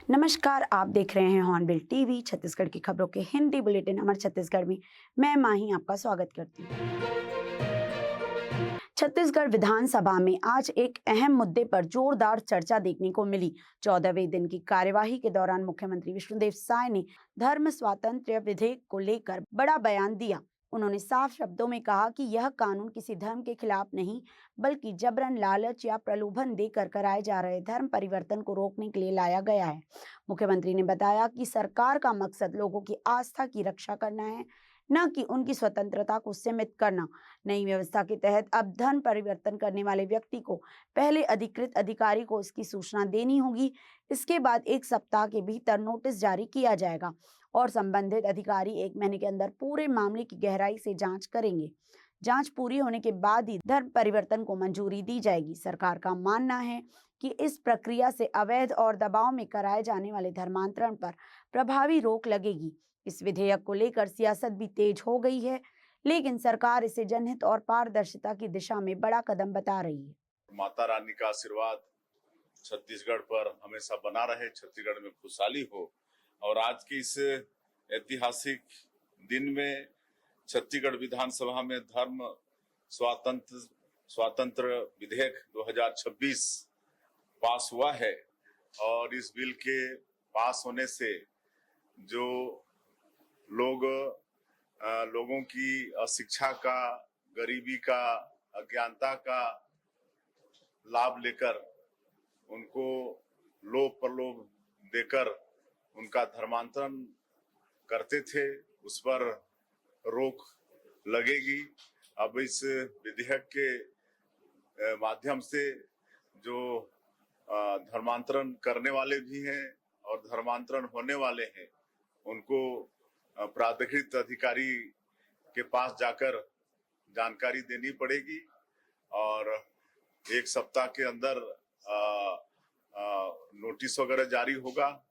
नमस्कार, आप देख रहे हैं हॉर्नबिल टीवी छत्तीसगढ़ की खबरों के हिंदी बुलेटिन अमर छत्तीसगढ़ में। मैं माही आपका स्वागत करती हूँ। छत्तीसगढ़ विधानसभा में आज एक अहम मुद्दे पर जोरदार चर्चा देखने को मिली। 14वें दिन की कार्यवाही के दौरान मुख्यमंत्री विष्णुदेव साय ने धर्म स्वातंत्र्य विधेयक को लेकर बड़ा बयान दिया। उन्होंने साफ शब्दों में कहा कि यह कानून किसी धर्म के खिलाफ नहीं, बल्कि जबरन, लालच या प्रलोभन देकर कराए जा रहे धर्म परिवर्तन को रोकने के लिए लाया गया है। मुख्यमंत्री ने बताया कि सरकार का मकसद लोगों की आस्था की रक्षा करना है, न कि उनकी स्वतंत्रता को सीमित करना। नई व्यवस्था के तहत अब धर्म परिवर्तन करने वाले व्यक्ति को पहले अधिकृत अधिकारी को इसकी सूचना देनी होगी। इसके बाद 1 सप्ताह के भीतर नोटिस जारी किया जाएगा और संबंधित अधिकारी 1 महीने के अंदर पूरे मामले की गहराई से जांच करेंगे। जांच पूरी होने के बाद ही धर्म परिवर्तन को मंजूरी दी जाएगी। सरकार का मानना है कि इस प्रक्रिया से अवैध और दबाव में कराए जाने वाले धर्मांतरण पर प्रभावी रोक लगेगी। इस विधेयक को लेकर सियासत भी तेज हो गई है, लेकिन सरकार इसे जनहित और पारदर्शिता की दिशा में बड़ा कदम बता रही है। माता रानी का आशीर्वाद छत्तीसगढ़ पर हमेशा बना रहे, छत्तीसगढ़ में खुशहाली हो। और आज के इस ऐतिहासिक दिन में छत्तीसगढ़ विधानसभा में धर्म स्वातंत्र विधेयक 2026 पास हुआ है। और इस बिल के पास होने से जो लोगों की अशिक्षा का, गरीबी का, अज्ञानता का लाभ लेकर उनको लोभ प्रलोभ देकर उनका धर्मांतरण करते थे, उस पर रोक लगेगी। अब इस विधेयक के माध्यम से जो धर्मांतरण करने वाले भी हैं और धर्मांतरण होने वाले हैं, उनको प्राधिकृत अधिकारी के पास जाकर जानकारी देनी पड़ेगी और 1 सप्ताह के अंदर नोटिस वगैरह जारी होगा।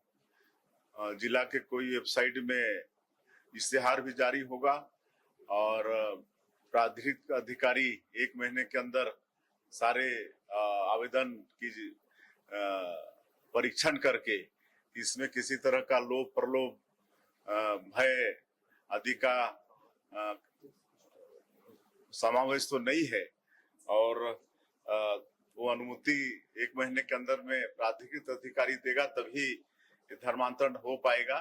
जिला के कोई वेबसाइट में इश्तेहार भी जारी होगा और प्राधिकृत अधिकारी 1 महीने के अंदर सारे आवेदन की परीक्षण करके इसमें किसी तरह का लोभ प्रलोभ, भय आदि का समावेश तो नहीं है और वो अनुमति 1 महीने के अंदर में प्राधिकृत अधिकारी देगा, तभी धर्मांतरण हो पाएगा।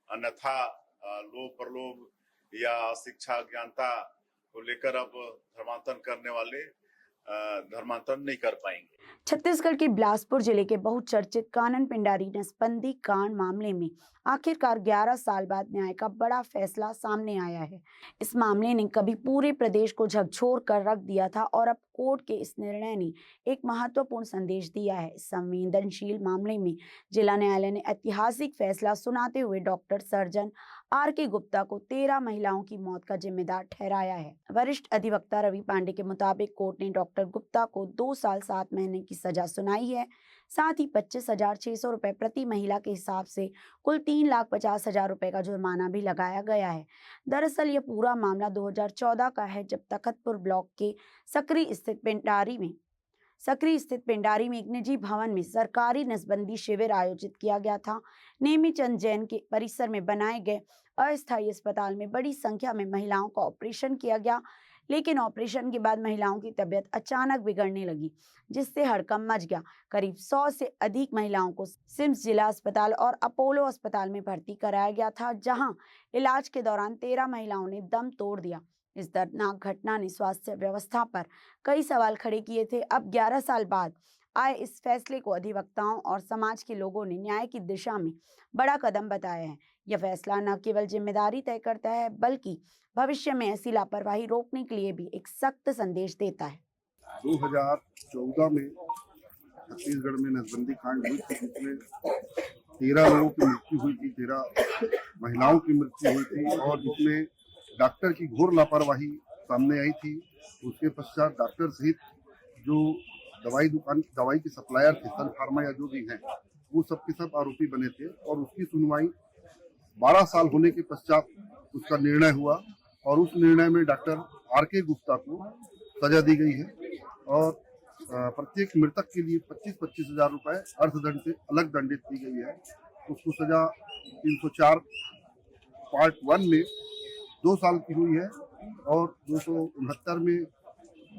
अन्यथा लोभ प्रलोभ या शिक्षा ज्ञानता को लेकर अब धर्मांतरण करने वाले धर्मांतरण नहीं कर पाएंगे। छत्तीसगढ़ के बिलासपुर जिले के बहुचर्चित कानन पिंडारी नसबंदी कांड मामले में आखिरकार 11 साल बाद न्याय का बड़ा फैसला सामने आया है। इस मामले ने कभी पूरे प्रदेश को झकझोर कर रख दिया था और अब कोर्ट के इस निर्णय ने एक महत्वपूर्ण संदेश दिया है। इस संवेदनशील मामले में जिला न्यायालय ने ऐतिहासिक फैसला सुनाते हुए डॉक्टर सर्जन R.K. गुप्ता को 13 महिलाओं की मौत का जिम्मेदार ठहराया है। वरिष्ठ अधिवक्ता रवि पांडे के मुताबिक कोर्ट ने डॉक्टर गुप्ता को 2 साल 7 महीने की सजा सुनाई है। साथ ही 25,600 रुपए प्रति महिला के हिसाब से कुल 3,50,000 रुपए का जुर्माना भी लगाया गया है। दरअसल यह पूरा मामला 2014 का है, जब तखतपुर ब्लॉक के सकरी स्थित पिंडारी में एक निजी भवन में सरकारी नसबंदी शिविर आयोजित किया गया था। नेमीचंद जैन के परिसर में बनाए गए अस्थायी अस्पताल में बड़ी संख्या में महिलाओं का ऑपरेशन किया गया, लेकिन ऑपरेशन के बाद महिलाओं की तबीयत अचानक बिगड़ने लगी, जिससे हड़कंप मच गया। करीब 100 से अधिक महिलाओं को सिम्स जिला अस्पताल और अपोलो अस्पताल में भर्ती कराया गया था, जहां इलाज के दौरान 13 महिलाओं ने दम तोड़ दिया। इस दर्दनाक घटना ने स्वास्थ्य व्यवस्था पर कई सवाल खड़े किए थे। अब 11 साल बाद आए इस फैसले को अधिवक्ताओं और समाज के लोगों ने न्याय की दिशा में बड़ा कदम बताया है। यह फैसला न केवल जिम्मेदारी तय करता है, बल्कि भविष्य में ऐसी लापरवाही रोकने के लिए भी एक सख्त संदेश देता है। 2014 में छत्तीसगढ़ में नसबंदी कांड हुई थी, जिसमें 13 लोगों की मृत्यु हुई थी, 13 महिलाओं की मृत्यु हुई थी और जिसमें डॉक्टर की घोर लापरवाही सामने आई थी। उसके पश्चात डॉक्टर सहित जो दवाई के सप्लायर थे, सन फार्मा या जो भी हैं, वो सब के सब आरोपी बने थे और उसकी सुनवाई 12 साल होने के पश्चात उसका निर्णय हुआ और उस निर्णय में डॉक्टर R.K. गुप्ता को सजा दी गई है और प्रत्येक मृतक के लिए 25,000 रुपए अर्थदंड से अलग दंडित की गई है। उसको सजा 304 पार्ट 1 में 2 साल की हुई है और 269 में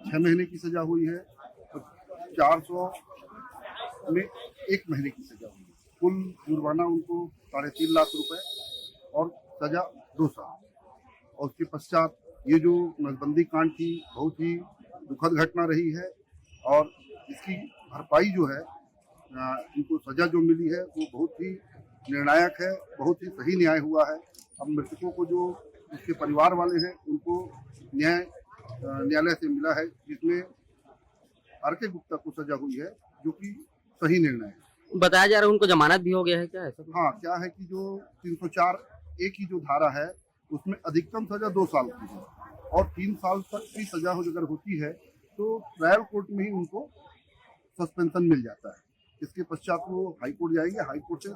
6 महीने की सजा हुई है और 400 में 1 महीने की सजा हुई है। कुल जुर्माना उनको 3.5 लाख रुपए और सजा 2 साल। और उसके पश्चात ये जो नसबंदी कांड की बहुत ही दुखद घटना रही है और इसकी भरपाई जो है इनको सजा जो मिली है वो बहुत ही निर्णायक है, बहुत ही सही न्याय हुआ है। अब मृतकों को जो उसके परिवार वाले हैं उनको न्यायालय से मिला है जिसमें आर.के. गुप्ता को सजा हुई है जो कि सही निर्णय है। बताया जा रहा है उनको जमानत भी हो गया है क्या ऐसा? हाँ, क्या है कि जो 304 ए की जो धारा है उसमें अधिकतम सजा 2 साल की है और 3 साल तक की सजा अगर होती है तो ट्रायल कोर्ट में ही उनको सस्पेंशन मिल जाता है। इसके पश्चात वो हाई कोर्ट जाएंगे, हाई कोर्ट से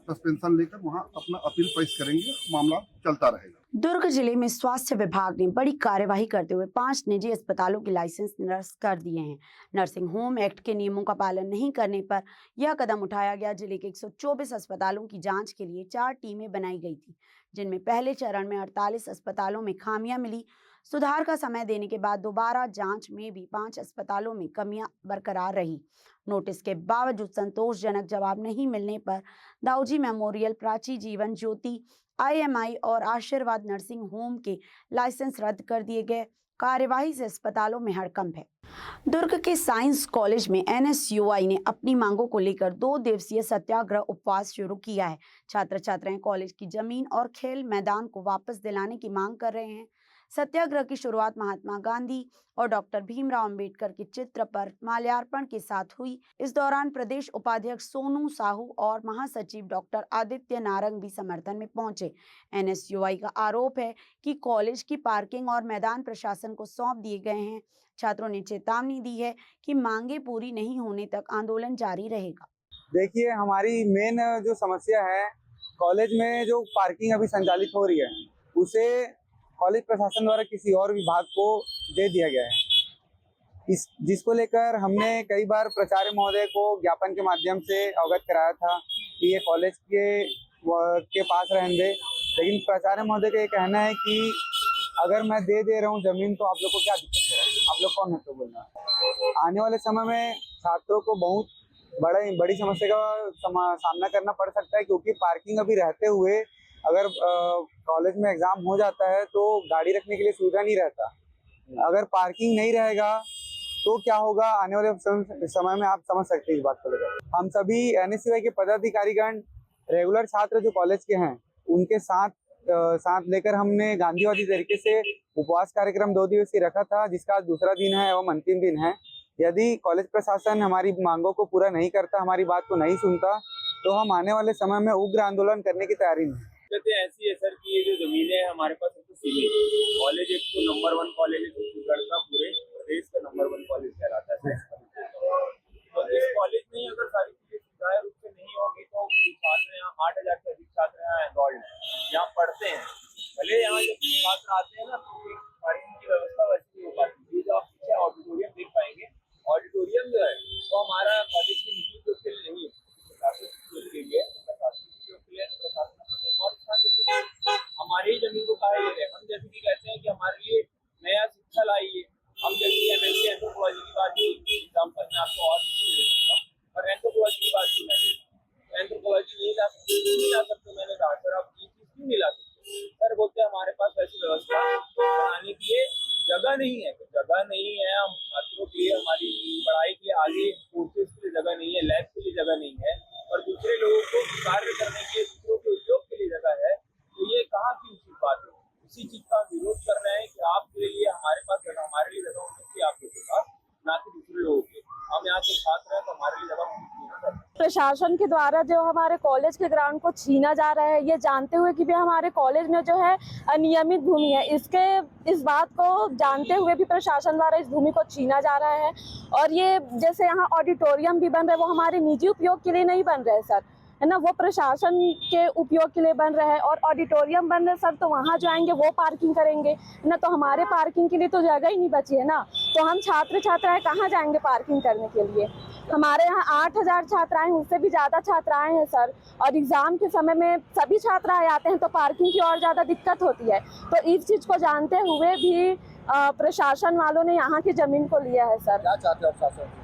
सस्पेंशन लेकर वहां अपना अपील पेश करेंगे, मामला चलता रहेगा। दुर्ग जिले में स्वास्थ्य विभाग ने बड़ी कार्यवाही करते हुए 5 निजी अस्पतालों के लाइसेंस निरस्त कर दिए हैं। नर्सिंग होम एक्ट के नियमों का पालन नहीं करने पर यह कदम उठाया गया। जिले के 124 अस्पतालों की जांच के लिए 4 टीमें बनाई गई थी, जिनमें पहले चरण में 48 अस्पतालों में खामियां मिली। सुधार का समय देने के बाद दोबारा जांच में भी 5 अस्पतालों में कमियां बरकरार रही। नोटिस के बावजूद संतोषजनक जवाब नहीं मिलने पर दाऊजी मेमोरियल, प्राची जीवन ज्योति, IMI और आशीर्वाद नर्सिंग होम के लाइसेंस रद्द कर दिए गए। कार्यवाही से अस्पतालों में हड़कंप है। दुर्ग के साइंस कॉलेज में NSUI ने अपनी मांगों को लेकर 2 दिवसीय सत्याग्रह उपवास शुरू किया है। छात्र छात्राएं कॉलेज की जमीन और खेल मैदान को वापस दिलाने की मांग कर रहे हैं। सत्याग्रह की शुरुआत महात्मा गांधी और डॉक्टर भीमराव अंबेडकर के चित्र पर माल्यार्पण के साथ हुई। इस दौरान प्रदेश उपाध्यक्ष सोनू साहू और महासचिव डॉक्टर आदित्य नारंग भी समर्थन में पहुंचे। NSUI का आरोप है कि कॉलेज की पार्किंग और मैदान प्रशासन को सौंप दिए गए हैं। छात्रों ने चेतावनी दी है कि मांगे पूरी नहीं होने तक आंदोलन जारी रहेगा। देखिए, हमारी मेन जो समस्या है, कॉलेज में जो पार्किंग अभी संचालित हो रही है उसे कॉलेज प्रशासन द्वारा किसी और विभाग को दे दिया गया है। जिसको लेकर हमने कई बार प्राचार्य महोदय को ज्ञापन के माध्यम से अवगत कराया था कि ये कॉलेज के पास रहने दे, लेकिन प्राचार्य महोदय का ये कहना है कि अगर मैं दे रहा हूँ जमीन तो आप लोग को क्या दिक्कत है, आप लोग कौन है तो बोलना। आने वाले समय में छात्रों को बहुत बड़ी समस्या का सामना करना पड़ सकता है, क्योंकि पार्किंग अभी रहते हुए अगर कॉलेज में एग्जाम हो जाता है तो गाड़ी रखने के लिए सुविधा नहीं रहता। अगर पार्किंग नहीं रहेगा तो क्या होगा आने वाले समय में, आप समझ सकते हैं इस बात को लेकर। हम सभी NSUI के पदाधिकारीगण, रेगुलर छात्र जो कॉलेज के हैं, उनके साथ लेकर हमने गांधीवादी तरीके से उपवास कार्यक्रम 2 दिवसीय रखा था, जिसका आज दूसरा दिन है एवं अंतिम दिन है। यदि कॉलेज प्रशासन हमारी मांगों को पूरा नहीं करता, हमारी बात को नहीं सुनता, तो हम आने वाले समय में उग्र आंदोलन करने की तैयारी में। ऐसी है सर कि ये जो जमीनें है हमारे पास तो सीमित है। कॉलेज एक तो नंबर 1 कॉलेज है छत्तीसगढ़ का, पूरे प्रदेश का नंबर 1 कॉलेज कहलाता है। तो इस कॉलेज में अगर सारी चीजें सुचारू रूप से नहीं होगी तो छात्र यहाँ 8000 से अधिक छात्र यहाँ एनरोल्ड यहाँ पढ़ते हैं। भले यहाँ जब छात्र आते हैं ना तो पार्किंग की व्यवस्था वैसे नहीं हो पाती। जो आप पीछे ऑडिटोरियम देख पाएंगे, ऑडिटोरियम जो है वो हमारा कॉलेज की नीति के लिए नहीं है, हमारी ही जमीन को खाए ले रहे। हम जैसे कि कहते हैं कि हमारे लिए नया शिक्षा लाइए। हम जैसे MLC एंथ्रोपोलॉजी की बात की एग्जाम्पल में आपको और भी दे सकता हूँ, और एंथ्रोपोलॉजी की बात की मैंने, एंथ्रोपोलॉजी नहीं ला सकते मैंने कहा सर आप ये चीज क्यों नहीं ला सकते? सर बोलते हैं हमारे पास ऐसी व्यवस्था बनाने के लिए जगह नहीं है। तो जगह नहीं है, हम छात्रों के लिए, हमारी पढ़ाई के लिए, आगे कोर्सेज के लिए जगह नहीं है, लैब के लिए जगह नहीं है, और दूसरे लोगों को कार्य करने के लिए, दूसरों के उपयोग के लिए जगह है। तो ये कहाँ की उचित बात है? इसी चीज का विरोध कर रहे हैं कि आपके लिए हमारे पास जगह, हमारे लिए जगह होनी चाहिए आपके पास, ना कि दूसरे लोगों के। हम यहाँ के छात्र हैं तो हमारे लिए जगह होनी चाहिए। प्रशासन के द्वारा जो हमारे कॉलेज के ग्राउंड को छीना जा रहा है, ये जानते हुए कि भी हमारे कॉलेज में जो है अनियमित भूमि है, इस बात को जानते हुए भी प्रशासन द्वारा इस भूमि को छीना जा रहा है। और ये जैसे यहाँ ऑडिटोरियम भी बन रहे हैं, वो हमारे निजी उपयोग के लिए नहीं बन रहे सर, है ना, वो प्रशासन के उपयोग के लिए बन रहे हैं। और ऑडिटोरियम बन रहे सर, तो वहाँ जो आएंगे वो पार्किंग करेंगे, है ना, तो हमारे पार्किंग के लिए तो जगह ही नहीं बची है ना। तो हम छात्र छात्राएं कहाँ जाएंगे पार्किंग करने के लिए? हमारे यहाँ 8,000 छात्राएं, उससे भी ज़्यादा छात्राएं हैं सर, और एग्ज़ाम के समय में सभी छात्राएं आते हैं, तो पार्किंग की और ज़्यादा दिक्कत होती है। तो इस चीज़ को जानते हुए भी प्रशासन वालों ने यहाँ की ज़मीन को लिया है सर। क्या चाहते हो आप शासन से?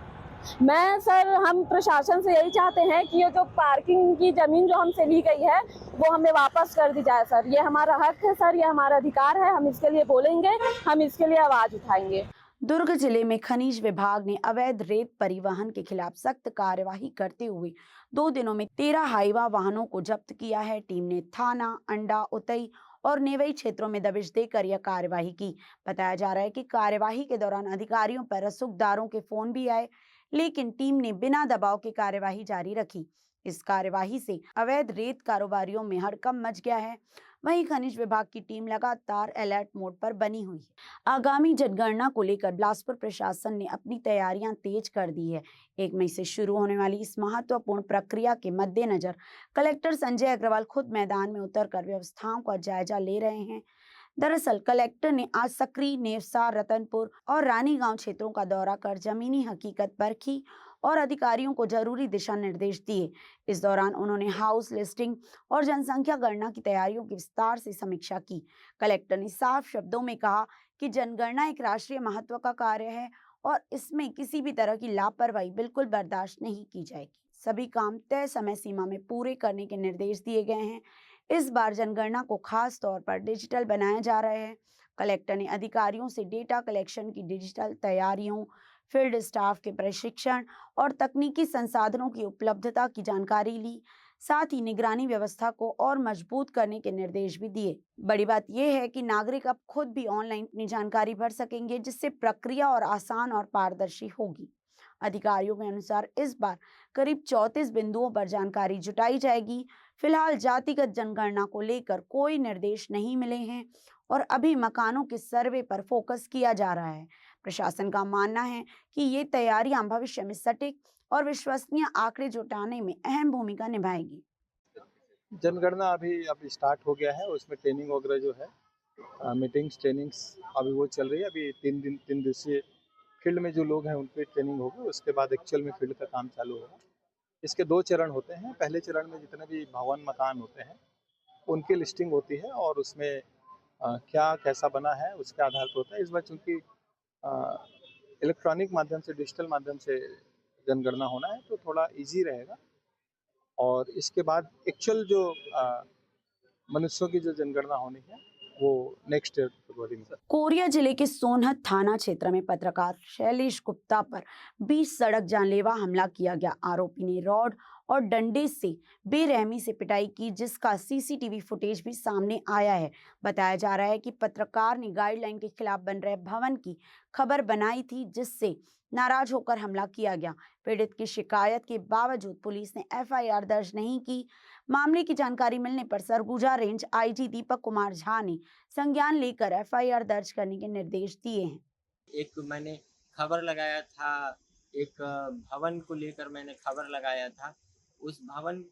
मैं सर, हम प्रशासन से यही चाहते हैं कि ये जो पार्किंग की ज़मीन जो हमसे ली गई है वो हमें वापस कर दी जाए सर। ये हमारा हक है सर, ये हमारा अधिकार है, हम इसके लिए बोलेंगे, हम इसके लिए आवाज़ उठाएंगे। दुर्ग जिले में खनिज विभाग ने अवैध रेत परिवहन के खिलाफ सख्त कार्यवाही करते हुए 2 दिनों में 13 हाईवा वाहनों को जब्त किया है। टीम ने थाना, अंडा, उतई और नेवई क्षेत्रों में दबिश देकर यह कार्यवाही की। बताया जा रहा है कि कार्यवाही के दौरान अधिकारियों पर रसूखदारों के फोन भी आए, लेकिन टीम ने बिना दबाव के कार्यवाही जारी रखी। इस कार्यवाही से अवैध रेत कारोबारियों में हड़कंप मच गया है। वहीं खनिज विभाग की टीम लगातार अलर्ट मोड पर बनी हुई है। आगामी जनगणना को लेकर बिलासपुर प्रशासन ने अपनी तैयारियां तेज कर दी है। 1 मई से शुरू होने वाली इस महत्वपूर्ण प्रक्रिया के मद्देनजर कलेक्टर संजय अग्रवाल खुद मैदान में उतरकर व्यवस्थाओं का जायजा ले रहे हैं। दरअसल कलेक्टर ने आज सकरी, नेवसा, रतनपुर और रानीगांव क्षेत्रों का दौरा कर जमीनी हकीकत परखी और अधिकारियों को जरूरी दिशा निर्देश दिए। इस दौरान उन्होंने हाउस लिस्टिंग और जनसंख्या गणना की तैयारियों की विस्तार से समीक्षा की। कलेक्टर ने साफ शब्दों में कहा कि जनगणना एक राष्ट्रीय महत्व का कार्य है और इसमें किसी भी तरह की लापरवाही बिल्कुल बर्दाश्त नहीं की जाएगी। सभी काम तय समय सीमा में पूरे करने के निर्देश दिए गए हैं। इस बार जनगणना को खास तौर पर डिजिटल बनाया जा रहा है। कलेक्टर ने अधिकारियों से डेटा कलेक्शन की डिजिटल तैयारियों, फील्ड स्टाफ के प्रशिक्षण और तकनीकी संसाधनों की उपलब्धता की जानकारी ली। साथ ही निगरानी व्यवस्था को और मजबूत करने के निर्देश भी दिए। बड़ी बात यह है कि नागरिक अब खुद भी ऑनलाइन अपनी जानकारी भर सकेंगे, जिससे प्रक्रिया और आसान और पारदर्शी होगी। अधिकारियों के अनुसार इस बार करीब 34 बिंदुओं पर जानकारी जुटाई जाएगी। फिलहाल जातिगत जनगणना को लेकर कोई निर्देश नहीं मिले हैं और अभी मकानों के सर्वे पर फोकस किया जा रहा है। प्रशासन का मानना है कि ये तैयारियां भविष्य में सटीक और विश्वसनीय आंकड़े जुटाने में अहम भूमिका निभाएगी। जनगणना अभी स्टार्ट हो गया है, उसमें ट्रेनिंग वगैरह जो है मीटिंग्स ट्रेनिंग्स अभी वो चल रही है। अभी 3 दिवसीय फील्ड में जो लोग हैं उनकी ट्रेनिंग होगी, उसके बाद एक्चुअल में फील्ड का काम चालू होगा। इसके 2 चरण होते हैं। पहले चरण में जितने भी भवन मकान होते हैं उनकी लिस्टिंग होती है और उसमें क्या कैसा बना है उसके आधार पर होता है। इस बार चूँकि इलेक्ट्रॉनिक माध्यम से, डिजिटल माध्यम से जनगणना होना है तो थोड़ा इजी रहेगा। और इसके बाद एक्चुअल जो मनुष्यों की जो जनगणना होनी है वो नेक्स्ट ईयर फरवरी में। कोरिया जिले के सोनहत थाना क्षेत्र में पत्रकार शैलेश गुप्ता पर 20 सड़क जानलेवा हमला किया गया। आरोपी ने रॉड और डंडे से बेरहमी से पिटाई की, जिसका सीसीटीवी फुटेज भी सामने आया है। बताया जा रहा है कि पत्रकार ने गाइडलाइन के खिलाफ बन रहे भवन की खबर बनाई थी, जिससे नाराज होकर हमला किया गया। पीड़ित की शिकायत के बावजूद पुलिस ने एफआईआर दर्ज नहीं की। मामले की जानकारी मिलने पर सरगुजा रेंज आईजी दीपक कुमार झा ने संज्ञान लेकर एफआईआर दर्ज करने के निर्देश दिए हैं। एक मैंने खबर लगाया था, एक भवन को लेकर मैंने खबर लगाया था। उस भवन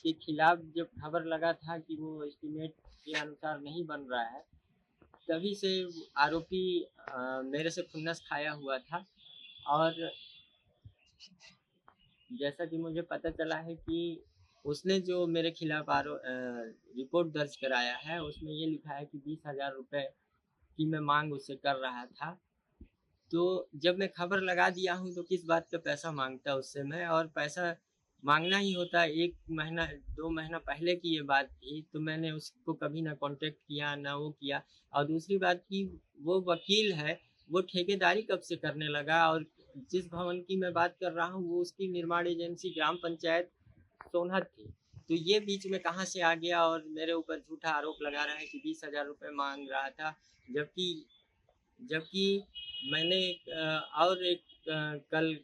के खिलाफ जब खबर लगा था कि वो एस्टीमेट के अनुसार नहीं बन रहा है, तभी से आरोपी मेरे से खुन्नस खाया हुआ था। और जैसा कि मुझे पता चला है कि उसने जो मेरे खिलाफ रिपोर्ट दर्ज कराया है, उसमें ये लिखा है कि 20,000 रुपये की मैं मांग उससे कर रहा था। तो जब मैं खबर लगा दिया हूँ तो किस बात का पैसा मांगता उससे मैं, और पैसा मांगना ही होता। 1 महीना 2 महीना पहले की ये बात थी, तो मैंने उसको कभी ना कांटेक्ट किया ना वो किया। और दूसरी बात कि वो वकील है, वो ठेकेदारी कब से करने लगा, और जिस भवन की मैं बात कर रहा हूँ वो उसकी निर्माण एजेंसी ग्राम पंचायत सोनहत थी। तो ये बीच में कहाँ से आ गया और मेरे ऊपर झूठा आरोप लगा रहा है कि 20,000 रुपये मांग रहा था, जबकि मैंने कल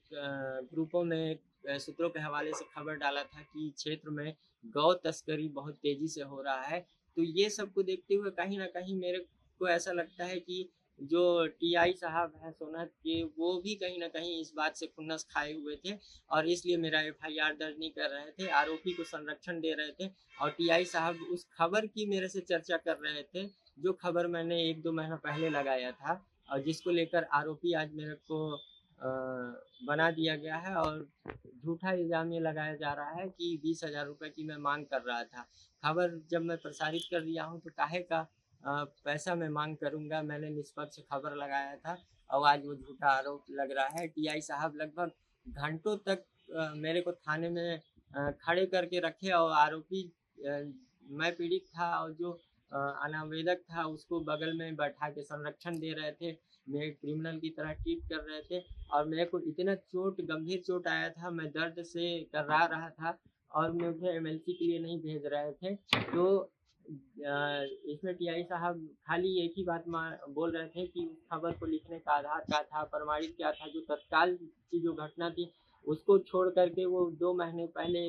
ग्रुपों में सूत्रों के हवाले से खबर डाला था कि क्षेत्र में गौ तस्करी बहुत तेजी से हो रहा है। तो ये सब को देखते हुए कहीं ना कहीं मेरे को ऐसा लगता है कि जो टीआई साहब हैं सोनहत के, वो भी कहीं ना कहीं इस बात से खुन्नस खाए हुए थे और इसलिए मेरा एफआईआर दर्ज नहीं कर रहे थे, आरोपी को संरक्षण दे रहे थे। और टीआई साहब उस खबर की मेरे से चर्चा कर रहे थे जो खबर मैंने 1-2 महीना पहले लगाया था और जिसको लेकर आरोपी आज मेरे को बना दिया गया है और झूठा इल्ज़ाम ये लगाया जा रहा है कि 20,000 रुपये की मैं मांग कर रहा था। खबर जब मैं प्रसारित कर दिया हूँ तो काहे का पैसा मैं मांग करूँगा। मैंने निष्पक्ष खबर लगाया था और आज वो झूठा आरोप लग रहा है। टीआई साहब लगभग घंटों तक मेरे को थाने में खड़े करके रखे और आरोपी मैं पीड़ित था और जो अनावेदक था उसको बगल में बैठा के संरक्षण दे रहे थे, मेरे क्रिमिनल की तरह ट्रीट कर रहे थे और मेरे को इतना गंभीर चोट आया था, मैं दर्द से कर्रा रहा था और मुझे एमएलसी के लिए नहीं भेज रहे थे। तो इसमें टीआई साहब खाली एक ही बात बोल रहे थे कि उस खबर को लिखने का आधार क्या था, प्रमाणित क्या था। जो तत्काल की जो घटना थी उसको छोड़ करके वो 2 महीने पहले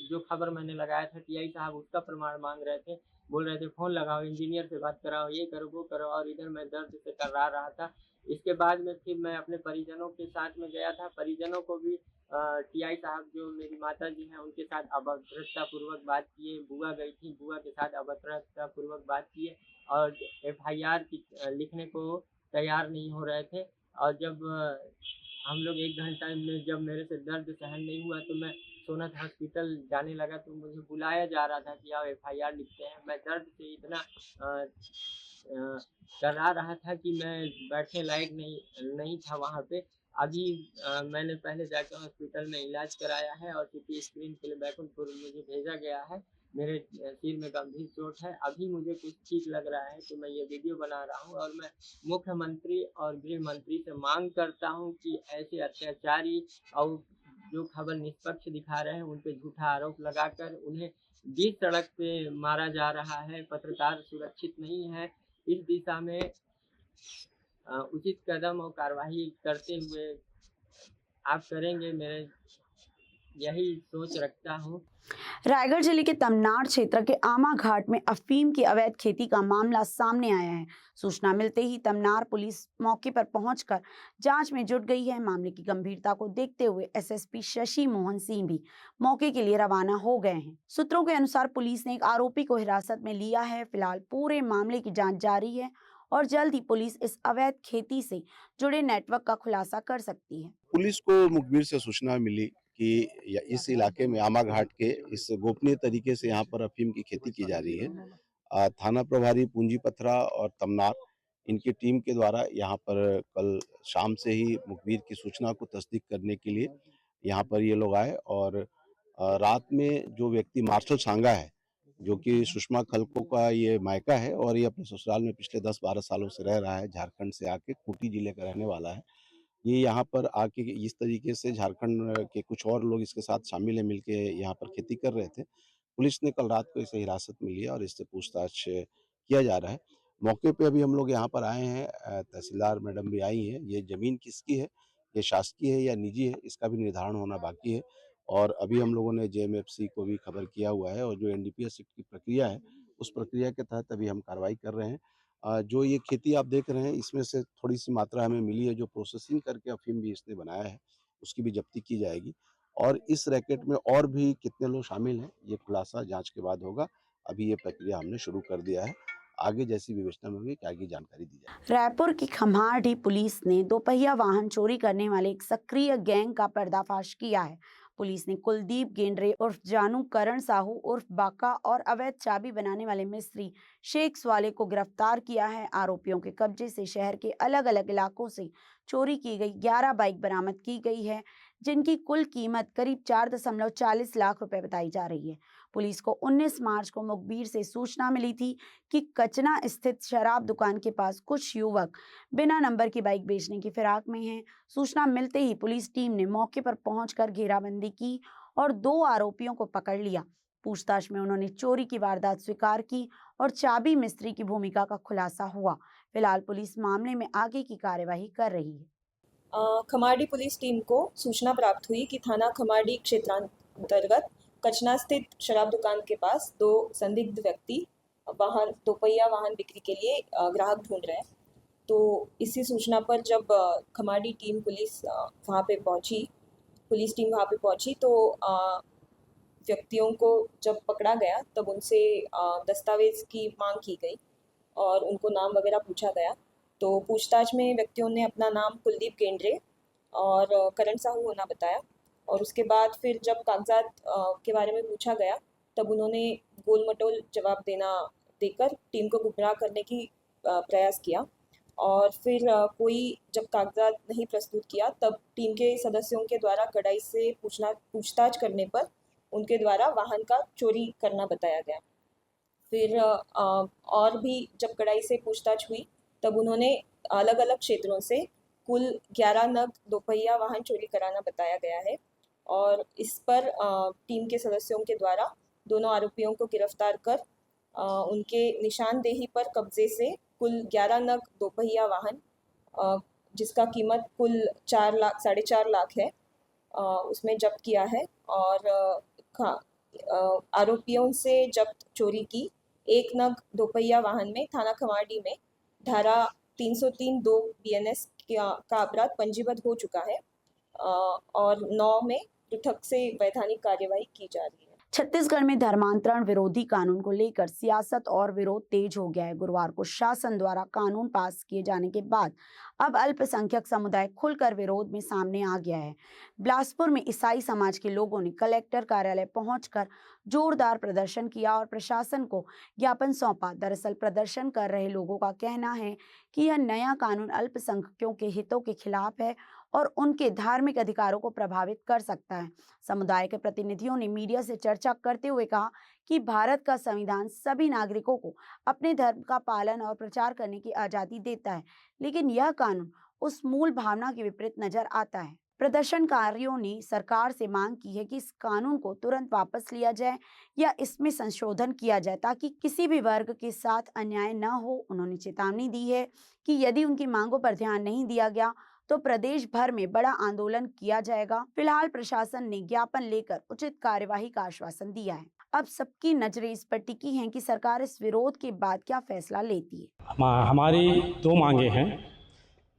जो खबर मैंने लगाया था टीआई साहब उसका प्रमाण मांग रहे थे। बोल रहे थे फ़ोन लगाओ, इंजीनियर से बात कराओ, ये करो वो करो और इधर मैं दर्द से कर्रा रहा था। इसके बाद में फिर मैं अपने परिजनों के साथ में गया था। परिजनों को भी टीआई साहब जो मेरी माता जी हैं उनके साथ अभद्रतापूर्वक बात किए। बुआ गई थी, बुआ के साथ अभद्रतापूर्वक बात किए और एफआईआर लिखने को तैयार नहीं हो रहे थे। और जब हम लोग 1 घंटा में जब मेरे से दर्द सहन नहीं हुआ तो मैं सोनहत हॉस्पिटल जाने लगा तो मुझे बुलाया जा रहा था कि आओ एफआईआर लिखते हैं। मैं दर्द से इतना कर्रा रहा था कि मैं बैठने लायक नहीं था वहाँ पे। अभी मैंने पहले जाकर हॉस्पिटल में इलाज कराया है और सीटी स्क्रीन के लिए बैकुंठपुर मुझे भेजा गया है। मेरे सिर में गंभीर चोट है। अभी मुझे कुछ ठीक लग रहा है तो मैं ये वीडियो बना रहा हूँ और मैं मुख्यमंत्री और गृह मंत्री से मांग करता हूँ कि ऐसे अत्याचारी और जो खबर निष्पक्ष दिखा रहे हैं उन पे झूठा आरोप लगाकर उन्हें बीच सड़क पे मारा जा रहा है। पत्रकार सुरक्षित नहीं है। इस दिशा में उचित कदम और कार्रवाई करते हुए आप करेंगे, मेरे यही सोच रखता हूँ। रायगढ़ जिले के तमनार क्षेत्र के आमा घाट में अफीम की अवैध खेती का मामला सामने आया है। सूचना मिलते ही तमनार पुलिस मौके पर पहुंचकर जांच में जुट गई है। मामले की गंभीरता को देखते हुए एसएसपी शशि मोहन सिंह भी मौके के लिए रवाना हो गए हैं। सूत्रों के अनुसार पुलिस ने एक आरोपी को हिरासत में लिया है। फिलहाल पूरे मामले की जाँच जारी है और जल्द ही पुलिस इस अवैध खेती से जुड़े नेटवर्क का खुलासा कर सकती है। पुलिस को मुखबिर से सूचना मिली कि इस इलाके में आमा घाट के इस गोपनीय तरीके से यहाँ पर अफीम की खेती की जा रही है। थाना प्रभारी पूंजी पथरा और तमनार इनकी टीम के द्वारा यहाँ पर कल शाम से ही मुखबिर की सूचना को तस्दीक करने के लिए यहाँ पर ये लोग आए और रात में जो व्यक्ति मार्शल सांगा है जो कि सुषमा खलको का ये मायका है और ये अपने ससुराल में पिछले 10-12 सालों से रह रहा है। झारखंड से आके खूंटी जिले का रहने वाला है। ये यहाँ पर आके इस तरीके से झारखंड के कुछ और लोग इसके साथ शामिल है, मिलके यहाँ पर खेती कर रहे थे। पुलिस ने कल रात को इसे हिरासत में लिया और इससे पूछताछ किया जा रहा है। मौके पे अभी हम लोग यहाँ पर आए हैं, तहसीलदार मैडम भी आई हैं। ये जमीन किसकी है, ये शासकीय है या निजी है, इसका भी निर्धारण होना बाकी है और अभी हम लोगों ने जेएमएफसी को भी खबर किया हुआ है और जो एनडीपीएस की प्रक्रिया है उस प्रक्रिया के तहत अभी हम कार्रवाई कर रहे हैं। जो ये खेती आप देख रहे हैं इसमें से थोड़ी सी मात्रा हमें मिली है जो प्रोसेसिंग करके अफीम भी इसने बनाया है, उसकी भी जब्ती की जाएगी और इस रैकेट में और भी कितने लोग शामिल हैं ये खुलासा जांच के बाद होगा। अभी ये प्रक्रिया हमने शुरू कर दिया है, आगे जैसी विवेचना में भी आगे जानकारी दी जाएगी। रायपुर की खम्हारडीह पुलिस ने दोपहिया वाहन चोरी करने वाले एक सक्रिय गैंग का पर्दाफाश किया है। पुलिस ने कुलदीप गेंडरे उर्फ जानू, करण साहू उर्फ बाका और अवैध चाबी बनाने वाले मिस्त्री शेख वाले को गिरफ्तार किया है। आरोपियों के कब्जे से शहर के अलग अलग इलाकों से चोरी की गई 11 बाइक बरामद की गई है, जिनकी कुल कीमत करीब 4.40 लाख रुपए बताई जा रही है। पुलिस को 19 मार्च को मुखबिर से सूचना मिली थी कि कचना स्थित शराब दुकान के पास कुछ युवक बिना नंबर की बाइक बेचने की फिराक में हैं। सूचना मिलते ही पुलिस टीम ने मौके पर पहुंचकर घेराबंदी की और 2 आरोपियों को पकड़ लिया। पूछताछ में उन्होंने चोरी की वारदात स्वीकार की और चाबी मिस्त्री की भूमिका का खुलासा हुआ। फिलहाल पुलिस मामले में आगे की कार्यवाही कर रही है। खम्हारडीह पुलिस टीम को सूचना प्राप्त हुई कि थाना खम्हारडीह क्षेत्रांतर्गत कचना स्थित शराब दुकान के पास 2 संदिग्ध व्यक्ति दोपहिया वाहन बिक्री के लिए ग्राहक ढूंढ रहे हैं। तो इसी सूचना पर जब खमाड़ी टीम पुलिस वहाँ पे पहुँची, पुलिस टीम वहाँ पे पहुँची तो व्यक्तियों को जब पकड़ा गया तब उनसे दस्तावेज़ की मांग की गई और उनको नाम वगैरह पूछा गया। तो पूछताछ में व्यक्तियों ने अपना नाम कुलदीप केंद्रे और करण साहू होना बताया और उसके बाद फिर जब कागजात के बारे में पूछा गया तब उन्होंने गोल मटोल जवाब देकर टीम को गुमराह करने की प्रयास किया और फिर कोई जब कागजात नहीं प्रस्तुत किया तब टीम के सदस्यों के द्वारा कड़ाई से पूछताछ करने पर उनके द्वारा वाहन का चोरी करना बताया गया। फिर और भी जब कड़ाई से पूछताछ हुई तब उन्होंने अलग अलग क्षेत्रों से कुल 11 नग दोपहिया वाहन चोरी कराना बताया गया है और इस पर टीम के सदस्यों के द्वारा दोनों आरोपियों को गिरफ्तार कर उनके निशानदेही पर कब्जे से कुल 11 नग दोपहिया वाहन जिसका कीमत कुल 4 लाख है उसमें जब्त किया है और आरोपियों से जब्त चोरी की 1 नग दोपहिया वाहन में थाना खमाड़ी में धारा 303(2) BNS का अपराध पंजीबद्ध हो चुका है और 9 में पृथक से वैधानिक कार्यवाही की जा रही है। छत्तीसगढ़ में धर्मांतरण विरोधी कानून को लेकर सियासत और विरोध तेज हो गया है। गुरुवार को शासन द्वारा कानून पास किए जाने के बाद अब अल्पसंख्यक समुदाय खुलकर विरोध में सामने आ गया है। बिलासपुर में ईसाई समाज के लोगों ने कलेक्टर कार्यालय पहुंचकर जोरदार प्रदर्शन किया और प्रशासन को ज्ञापन सौंपा। दरअसल प्रदर्शन कर रहे लोगों का कहना है कि यह नया कानून अल्पसंख्यकों के हितों के खिलाफ है और उनके धार्मिक अधिकारों को प्रभावित कर सकता है। समुदाय के प्रतिनिधियों ने मीडिया से चर्चा करते हुए कहा कि भारत का संविधान सभी नागरिकों को अपने धर्म का पालन और प्रचार करने की आज़ादी देता है, लेकिन यह कानून उस मूल भावना के विपरीत नजर आता है। प्रदर्शनकारियों ने सरकार से मांग की है कि इस कानून को तुरंत वापस लिया जाए या इसमें संशोधन किया जाए ताकि किसी भी वर्ग के साथ अन्याय न हो। उन्होंने चेतावनी दी है कि यदि उनकी मांगों पर ध्यान नहीं दिया गया तो प्रदेश भर में बड़ा आंदोलन किया जाएगा। फिलहाल प्रशासन ने ज्ञापन लेकर उचित कार्यवाही का आश्वासन दिया है। अब सबकी नजरें इस पर टिकी हैं कि सरकार इस विरोध के बाद क्या फैसला लेती है। हमारी 2 मांगे हैं।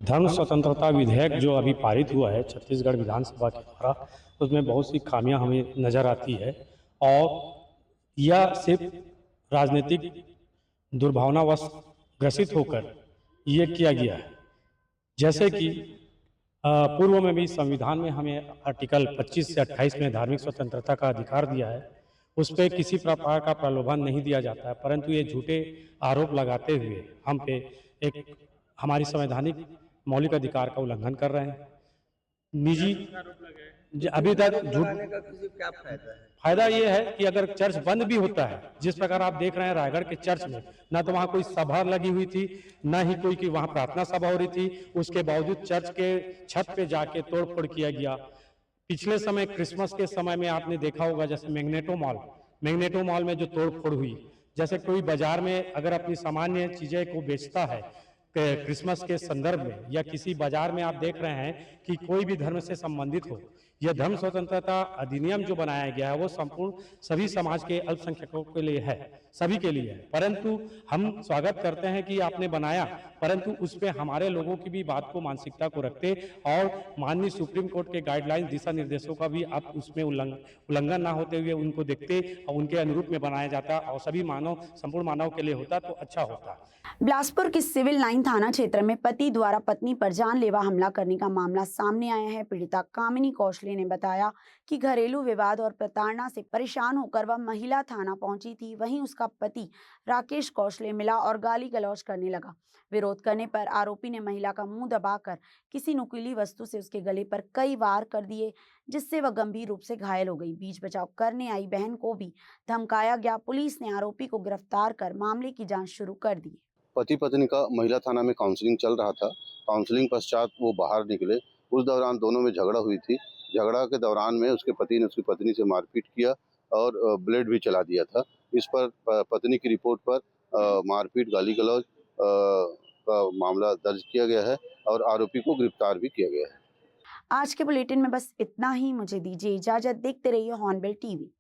धर्म स्वतंत्रता विधेयक जो अभी पारित हुआ है छत्तीसगढ़ विधानसभा के द्वारा, उसमें बहुत सी खामियां हमें नजर आती है और यह सिर्फ राजनीतिक दुर्भावनावश ग्रसित होकर ये किया गया है। जैसे कि पूर्व में भी संविधान में हमें आर्टिकल 25 से 28 में धार्मिक स्वतंत्रता का अधिकार दिया है, उस पर किसी प्रकार का प्रलोभन नहीं दिया जाता है, परंतु ये झूठे आरोप लगाते हुए हम पे एक हमारी संवैधानिक मौलिक अधिकार का उल्लंघन कर रहे हैं। निजी अभी तक क्या फायदा है? फायदा ये है कि अगर चर्च बंद भी होता है, जिस प्रकार आप देख रहे हैं रायगढ़ के चर्च में ना तो वहाँ कोई सभा लगी हुई थी, ना ही कोई की वहाँ प्रार्थना सभा हो रही थी, उसके बावजूद चर्च के छत पे जाके तोड़फोड़ किया गया। पिछले समय क्रिसमस के समय में आपने देखा होगा जैसे मैग्नेटो मॉल में जो तोड़फोड़ हुई, जैसे कोई बाजार में अगर अपनी सामान्य चीजें को बेचता है क्रिसमस के संदर्भ में या किसी बाजार में आप देख रहे हैं कि कोई भी धर्म से संबंधित हो, यह धर्म स्वतंत्रता अधिनियम जो बनाया गया है वो संपूर्ण सभी समाज के अल्पसंख्यकों के लिए है, सभी के लिए है। परंतु हम स्वागत करते हैं कि आपने बनाया, परंतु उस पे हमारे लोगों की भी बात को मानसिकता को रखते और माननीय सुप्रीम कोर्ट के गाइडलाइंस दिशा निर्देशों का भी आप उसमें उल्लंघन ना होते हुए उनको देखते और उनके अनुरूप में बनाया जाता और सभी संपूर्ण मानव के लिए होता तो अच्छा होता। बिलासपुर के सिविल लाइन थाना क्षेत्र में पति द्वारा पत्नी पर जानलेवा हमला करने का मामला सामने आया है। पीड़िता कामिनी कौशले ने बताया कि घरेलू विवाद और प्रताड़ना से परेशान होकर वह महिला थाना पहुंची थी। वहीं उसका पति राकेश कौशले मिला और गाली गलौज करने लगा। विरोध करने पर आरोपी ने महिला का मुंह दबाकर किसी नुकीली वस्तु से उसके गले पर कई वार कर दिए, जिससे वह गंभीर रूप से घायल हो गई। बीच बचाव करने आई बहन को भी धमकाया गया। पुलिस ने आरोपी को गिरफ्तार कर मामले की जाँच शुरू कर दी। पति पत्नी का महिला थाना में काउंसलिंग चल रहा था। काउंसलिंग पश्चात वो बाहर निकले। उस दौरान दोनों में झगड़ा हुई थी। झगड़ा के दौरान में उसके पति ने उसकी पत्नी से मारपीट किया और ब्लेड भी चला दिया था। इस पर पत्नी की रिपोर्ट पर मारपीट गाली गलौज का मामला दर्ज किया गया है और आरोपी को गिरफ्तार भी किया गया है। आज के बुलेटिन में बस इतना ही। मुझे दीजिए इजाजत। देखते रहिए हॉर्नबिल टीवी।